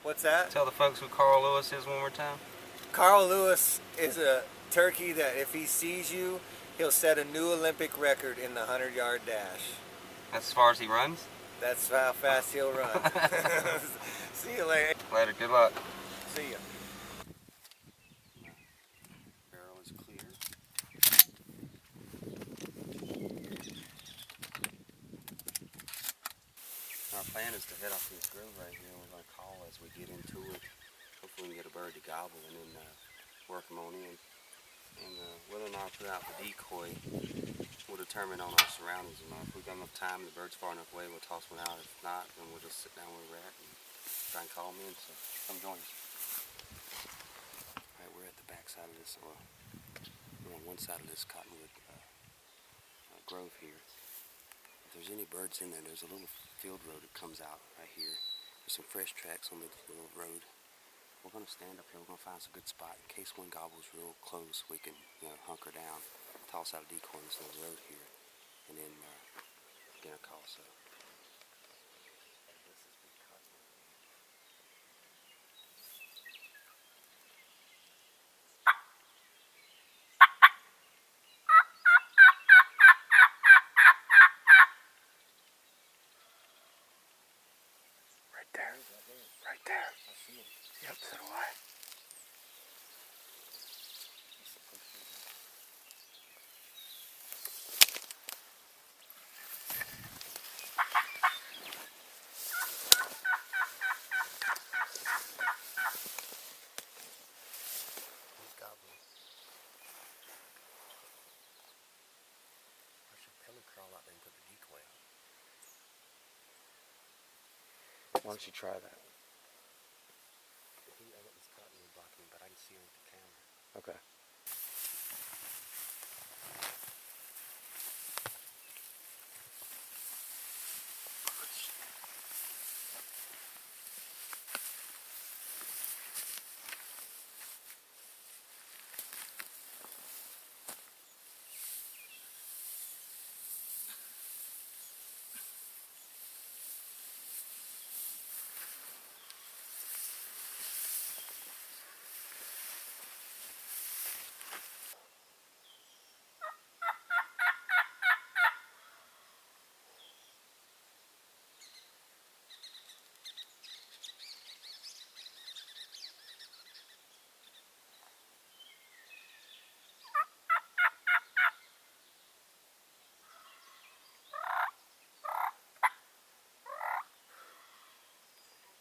What's that? Tell the folks who Carl Lewis is one more time. Carl Lewis is a turkey that if he sees you, he'll set a new Olympic record in the 100-yard dash. That's as far as he runs? That's how fast he'll run. See you later. Later, good luck. See ya. Barrel is clear. Our plan is to head off this grove right here. We're going to call as we get into it. Hopefully we can get a bird to gobble and then work them on in. And whether or not I put out the decoy will determine on our surroundings. If we've got enough time and the bird's far enough away, we'll toss one out. If not, then we'll just sit down where we're at and try and call them in. So come join us. Alright, we're at the back side of this, we're on one side of this cottonwood grove here. If there's any birds in there, there's a little field road that comes out right here. There's some fresh tracks on the little road. We're going to stand up here. We're going to find us a good spot in case one gobbles real close. We can, hunker down, toss out a decoy on this little road here, and then get a call. So. Right there. I see him. Yep, so do I. He's gobbling. I should belly crawl out there and put the decoy on. Why don't you try that? I got this cottonwood blocking me, but I can see her with the camera. Okay.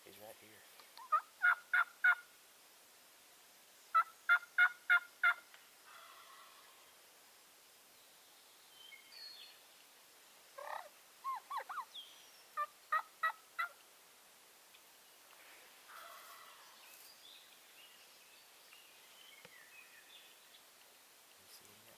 He's right here. You see him yet?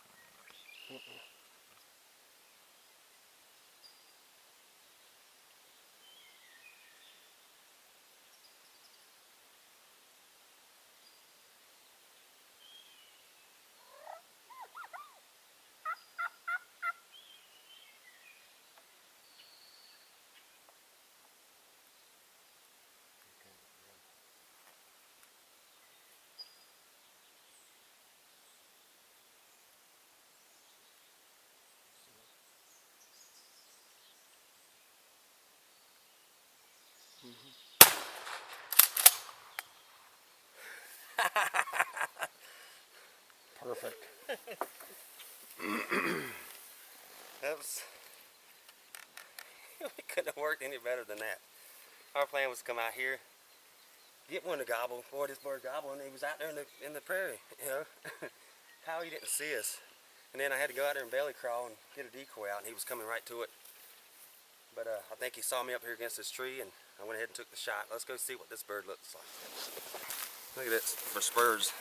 Perfect. That was... We couldn't have worked any better than that. Our plan was to come out here, get one to gobble. Boy, this bird gobbling. He was out there in the prairie, How he didn't see us. And then I had to go out there and belly crawl and get a decoy out, and he was coming right to it. But I think he saw me up here against this tree, and I went ahead and took the shot. Let's go see what this bird looks like. Look at this for spurs.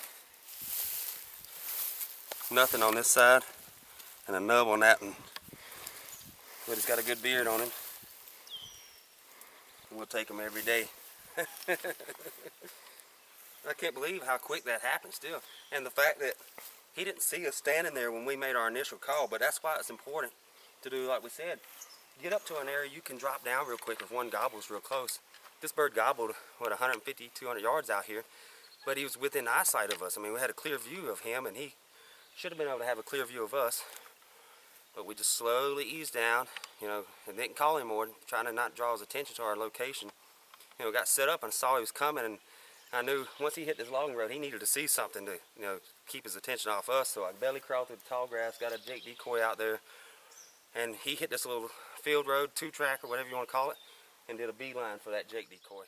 Nothing on this side, and a nub on that one. But he's got a good beard on him. And we'll take him every day. I can't believe how quick that happened still. And the fact that he didn't see us standing there when we made our initial call, but that's why it's important to do like we said. Get up to an area you can drop down real quick if one gobbles real close. This bird gobbled, what, 150, 200 yards out here, but he was within eyesight of us. I mean, we had a clear view of him, and he should have been able to have a clear view of us. But we just slowly eased down, you know, and didn't call him more, trying to not draw his attention to our location. You know, got set up and saw he was coming, and I knew once he hit this logging road, he needed to see something to, you know, keep his attention off us. So I belly crawled through the tall grass, got a Jake decoy out there, and he hit this little field road, 2-track or whatever you want to call it, and did a beeline for that Jake decoy.